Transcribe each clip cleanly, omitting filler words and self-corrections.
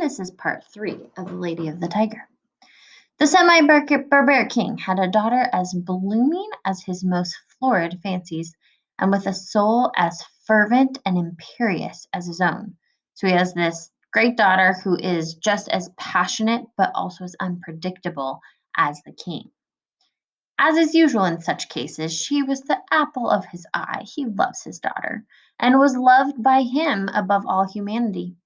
and this is part 3 of The Lady of the Tiger. The semi-barbaric king had a daughter as blooming as his most florid fancies, and with a soul as fervent and imperious as his own. So he has this great daughter who is just as passionate but also as unpredictable as the king. As is usual in such cases, she was the apple of his eye. He loves his daughter, and was loved by him above all humanity.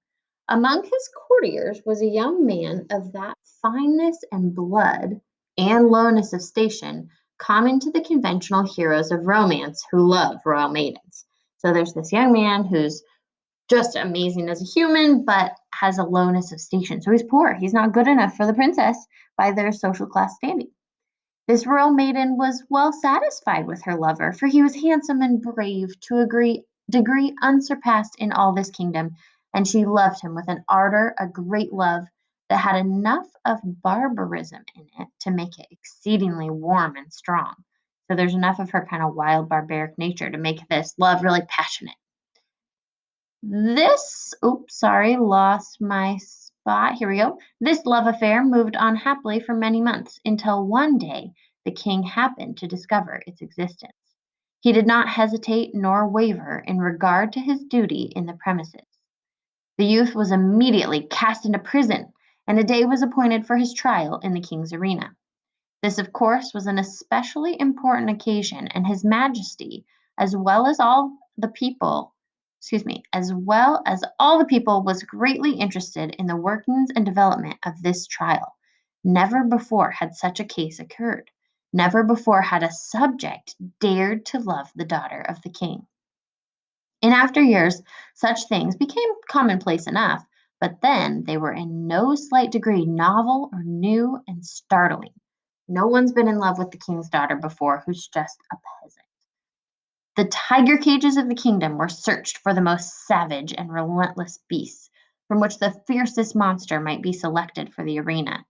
Among his courtiers was a young man of that fineness and blood and lowness of station common to the conventional heroes of romance who love royal maidens. So there's this young man who's just amazing as a human, but has a lowness of station. So he's poor. He's not good enough for the princess by their social class standing. This royal maiden was well satisfied with her lover, for he was handsome and brave to a degree unsurpassed in all this kingdom, and she loved him with an ardor, a great love that had enough of barbarism in it to make it exceedingly warm and strong. So there's enough of her kind of wild, barbaric nature to make this love really passionate. Lost my spot. Here we go. This love affair moved on happily for many months until one day the king happened to discover its existence. He did not hesitate nor waver in regard to his duty in the premises. The youth was immediately cast into prison, and a day was appointed for his trial in the king's arena. This, of course, was an especially important occasion, and His Majesty, as well as all the people, was greatly interested in the workings and development of this trial. Never before had such a case occurred. Never before had a subject dared to love the daughter of the king. In after years, such things became commonplace enough, but then they were in no slight degree novel or new and startling. No one's been in love with the king's daughter before who's just a peasant. The tiger cages of the kingdom were searched for the most savage and relentless beasts, from which the fiercest monster might be selected for the arena,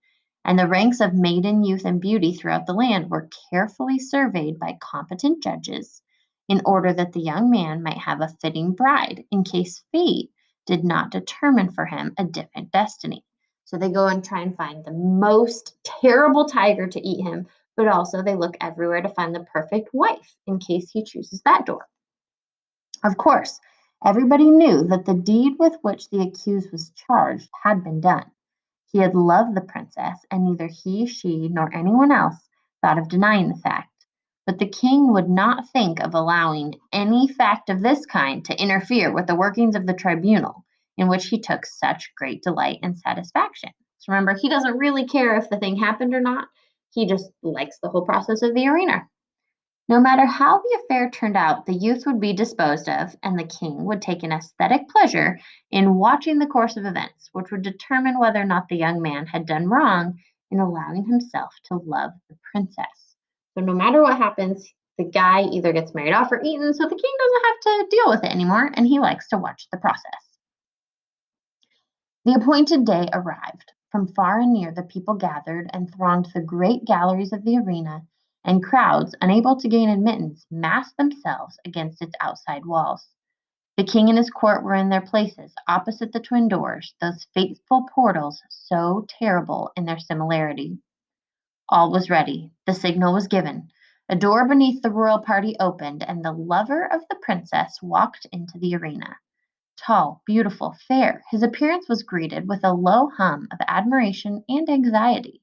and the ranks of maiden, youth, and beauty throughout the land were carefully surveyed by competent judges in order that the young man might have a fitting bride in case fate did not determine for him a different destiny. So they go and try and find the most terrible tiger to eat him, but also they look everywhere to find the perfect wife in case he chooses that door. Of course, everybody knew that the deed with which the accused was charged had been done. He had loved the princess, and neither he, she, nor anyone else thought of denying the fact. But the king would not think of allowing any fact of this kind to interfere with the workings of the tribunal, in which he took such great delight and satisfaction. So remember, he doesn't really care if the thing happened or not. He just likes the whole process of the arena. No matter how the affair turned out, the youth would be disposed of, and the king would take an aesthetic pleasure in watching the course of events, which would determine whether or not the young man had done wrong in allowing himself to love the princess. So no matter what happens, the guy either gets married off or eaten, so the king doesn't have to deal with it anymore, and he likes to watch the process. The appointed day arrived. From far and near the people gathered and thronged the great galleries of the arena, and crowds, unable to gain admittance, massed themselves against its outside walls. The king and his court were in their places, opposite the twin doors, those fateful portals so terrible in their similarity. All was ready. The signal was given. A door beneath the royal party opened, and the lover of the princess walked into the arena. Tall, beautiful, fair, his appearance was greeted with a low hum of admiration and anxiety.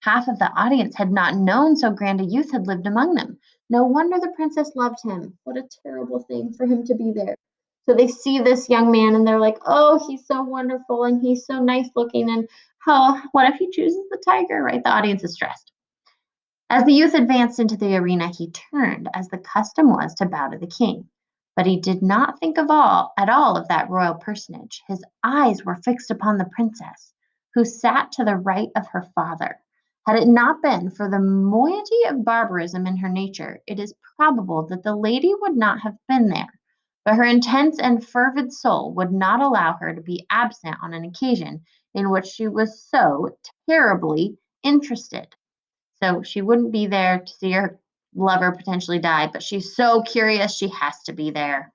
Half of the audience had not known so grand a youth had lived among them. No wonder the princess loved him. What a terrible thing for him to be there. So they see this young man and they're like, oh, he's so wonderful and he's so nice looking. And oh, what if he chooses the tiger, right? The audience is stressed. As the youth advanced into the arena, he turned, as the custom was, to bow to the king. But he did not think at all of that royal personage. His eyes were fixed upon the princess, who sat to the right of her father. Had it not been for the moiety of barbarism in her nature, it is probable that the lady would not have been there, but her intense and fervid soul would not allow her to be absent on an occasion in which she was so terribly interested. So she wouldn't be there to see her lover potentially die, but she's so curious she has to be there.